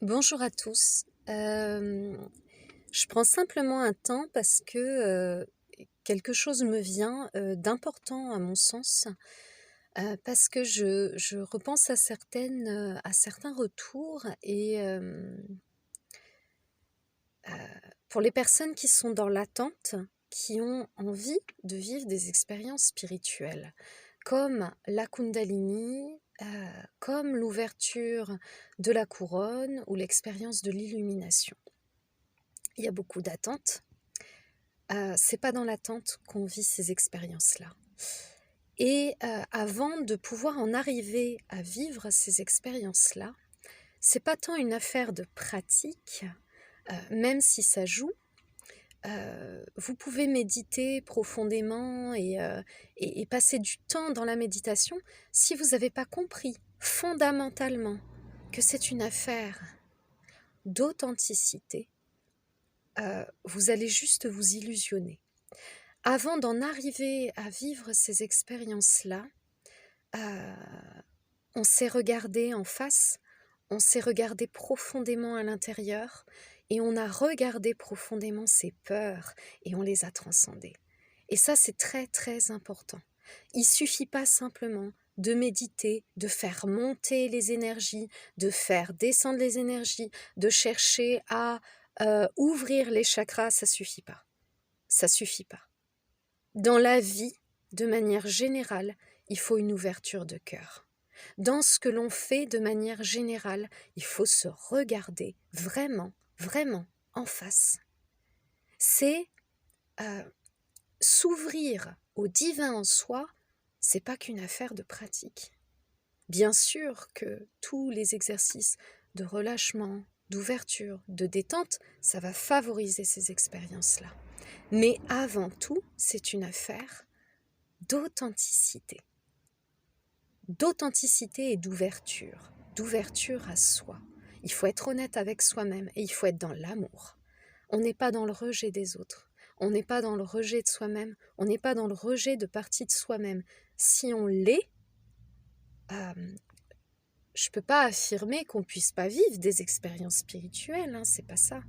Bonjour à tous. Je prends simplement un temps parce que quelque chose me vient d'important à mon sens, parce que je repense à certains retours et pour les personnes qui sont dans l'attente, qui ont envie de vivre des expériences spirituelles, comme la Kundalini, comme l'ouverture de la couronne ou l'expérience de l'illumination. Il y a beaucoup d'attentes. C'est pas dans l'attente qu'on vit ces expériences-là. Et avant de pouvoir en arriver à vivre ces expériences-là, c'est pas tant une affaire de pratique, même si ça joue. Vous pouvez méditer profondément et passer du temps dans la méditation si vous n'avez pas compris fondamentalement que c'est une affaire d'authenticité. Vous allez juste vous illusionner. Avant d'en arriver à vivre ces expériences-là, euh, on s'est regardé en face, on s'est regardé profondément à l'intérieur et on a regardé profondément ses peurs et on les a transcendées. Et ça, c'est très très important. Il suffit pas simplement de méditer, de faire monter les énergies, de faire descendre les énergies, de chercher à ouvrir les chakras, ça suffit pas. Ça suffit pas. Dans la vie, de manière générale, il faut une ouverture de cœur. Dans ce que l'on fait de manière générale, il faut se regarder vraiment, vraiment en face. C'est s'ouvrir au divin en soi, c'est pas qu'une affaire de pratique. Bien sûr que tous les exercices de relâchement, d'ouverture, de détente, ça va favoriser ces expériences-là. Mais avant tout, c'est une affaire d'authenticité. D'authenticité et d'ouverture à soi. Il faut être honnête avec soi-même et il faut être dans l'amour. On n'est pas dans le rejet des autres, on n'est pas dans le rejet de soi-même, on n'est pas dans le rejet de partie de soi-même. Si on l'est, je ne peux pas affirmer qu'on ne puisse pas vivre des expériences spirituelles, hein, c'est pas ça.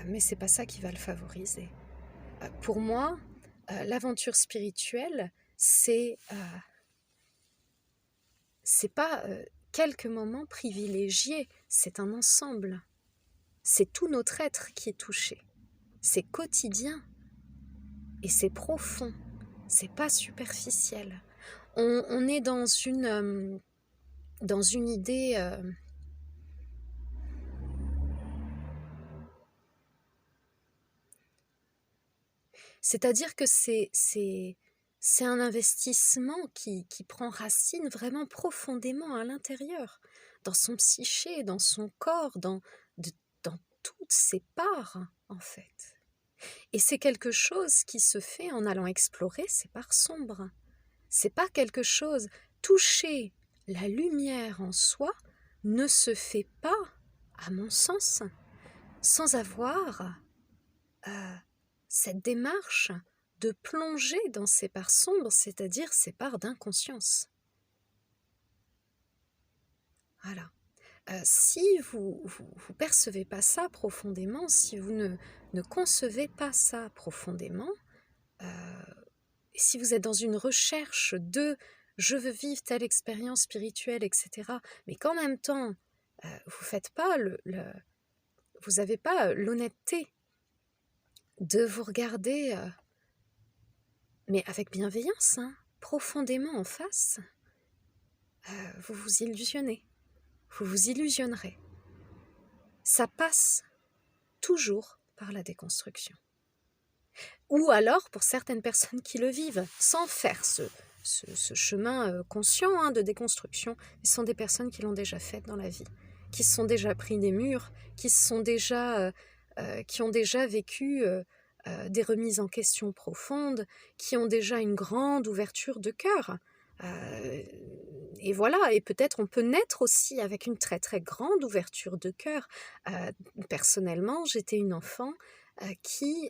Mais c'est pas ça qui va le favoriser. Pour moi, l'aventure spirituelle, c'est pas quelques moments privilégiés, c'est un ensemble. C'est tout notre être qui est touché. C'est quotidien et c'est profond. C'est pas superficiel. On est dans une idée. C'est-à-dire que c'est un investissement qui prend racine vraiment profondément à l'intérieur, dans son psyché, dans son corps, dans toutes ses parts, en fait. Et c'est quelque chose qui se fait en allant explorer ses parts sombres. C'est pas quelque chose. Toucher la lumière en soi ne se fait pas, à mon sens, sans avoir cette démarche de plonger dans ces parts sombres, c'est-à-dire ces parts d'inconscience. Voilà. Si vous percevez pas ça profondément, si vous ne concevez pas ça profondément, et si vous êtes dans une recherche de je veux vivre telle expérience spirituelle, etc., mais qu'en même temps, vous faites pas vous n'avez pas l'honnêteté de vous regarder, mais avec bienveillance, hein, profondément en face, vous vous illusionnez, vous vous illusionnerez. Ça passe toujours par la déconstruction. Ou alors, pour certaines personnes qui le vivent, sans faire ce chemin conscient de déconstruction, ce sont des personnes qui l'ont déjà fait dans la vie, qui se sont déjà pris des murs, qui ont déjà vécu des remises en question profondes, qui ont déjà une grande ouverture de cœur. Et voilà, et peut-être on peut naître aussi avec une très très grande ouverture de cœur. Personnellement, j'étais une enfant qui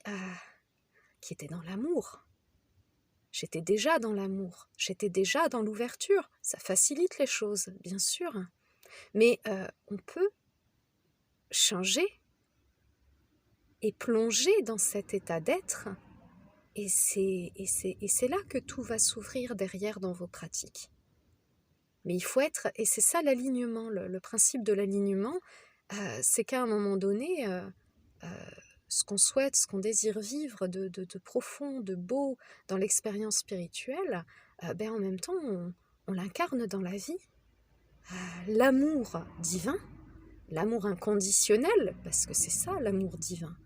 était dans l'amour. J'étais déjà dans l'amour, j'étais déjà dans l'ouverture. Ça facilite les choses, bien sûr. Mais on peut changer et plonger dans cet état d'être. Et c'est là que tout va s'ouvrir derrière dans vos pratiques. Mais il faut être, et c'est ça l'alignement, le principe de l'alignement, c'est qu'à un moment donné, ce qu'on souhaite, ce qu'on désire vivre de profond, de beau dans l'expérience spirituelle, en même temps, on l'incarne dans la vie. L'amour divin, l'amour inconditionnel, parce que c'est ça l'amour divin,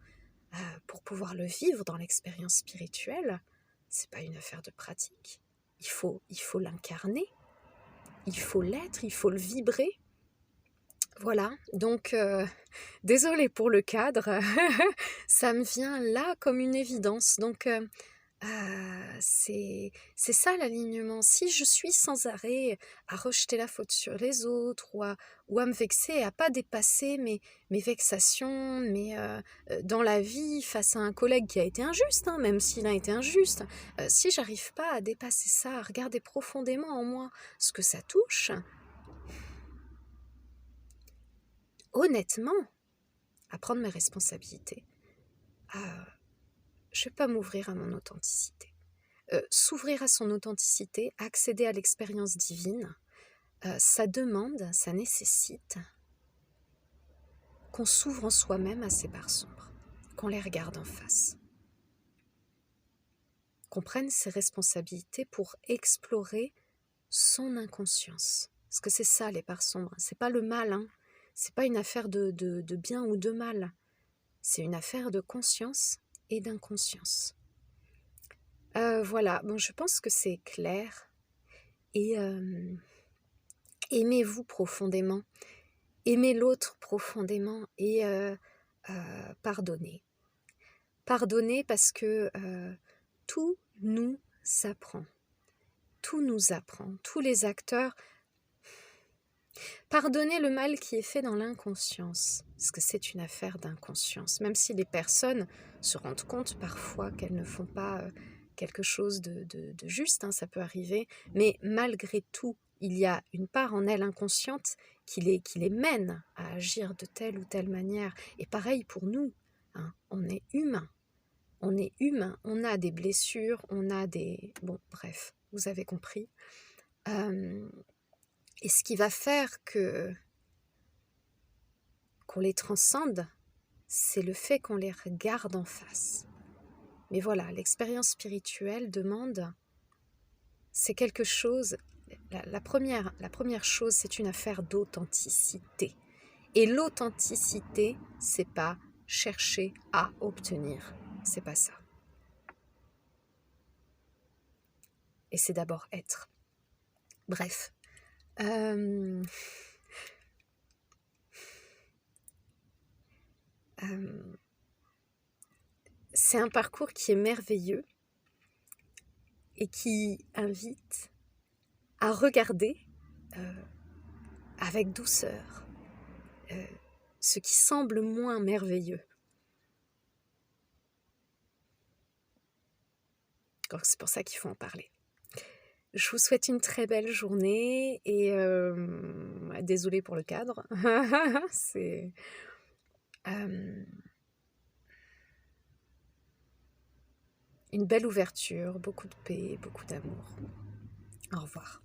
pour pouvoir le vivre dans l'expérience spirituelle, c'est pas une affaire de pratique. Il faut l'incarner, il faut l'être, il faut le vibrer. Voilà, donc désolée pour le cadre, ça me vient là comme une évidence. Donc c'est ça l'alignement. Si je suis sans arrêt à rejeter la faute sur les autres ou à me vexer, à pas dépasser mes vexations, dans la vie face à un collègue qui a été injuste, même s'il a été injuste, si j'arrive pas à dépasser ça, à regarder profondément en moi ce que ça touche, honnêtement, à prendre mes responsabilités, je ne vais pas m'ouvrir à mon authenticité. S'ouvrir à son authenticité, accéder à l'expérience divine, ça demande, ça nécessite qu'on s'ouvre en soi-même à ces parts sombres, qu'on les regarde en face, qu'on prenne ses responsabilités pour explorer son inconscience. Parce que c'est ça les parts sombres, c'est pas le mal, c'est pas une affaire de bien ou de mal, c'est une affaire de conscience et d'inconscience. Voilà, bon, je pense que c'est clair. Et aimez-vous profondément, aimez l'autre profondément et pardonnez. Pardonnez parce que tout nous apprend. Tout nous apprend. Tous les acteurs. Pardonnez le mal qui est fait dans l'inconscience, parce que c'est une affaire d'inconscience, même si les personnes se rendent compte parfois qu'elles ne font pas quelque chose de juste, ça peut arriver, mais malgré tout, il y a une part en elles inconsciente qui les mène à agir de telle ou telle manière. Et pareil pour nous, on est humain, on a des blessures, on a des... Bon, bref, vous avez compris. Et ce qui va faire qu'on les transcende, c'est le fait qu'on les regarde en face. Mais voilà, l'expérience spirituelle demande, c'est quelque chose, la première chose, c'est une affaire d'authenticité. Et l'authenticité, c'est pas chercher à obtenir, c'est pas ça. Et c'est d'abord être. Bref. C'est un parcours qui est merveilleux et qui invite à regarder avec douceur ce qui semble moins merveilleux. Donc c'est pour ça qu'il faut en parler. Je vous souhaite une très belle journée et désolée pour le cadre. C'est une belle ouverture, beaucoup de paix, beaucoup d'amour. Au revoir.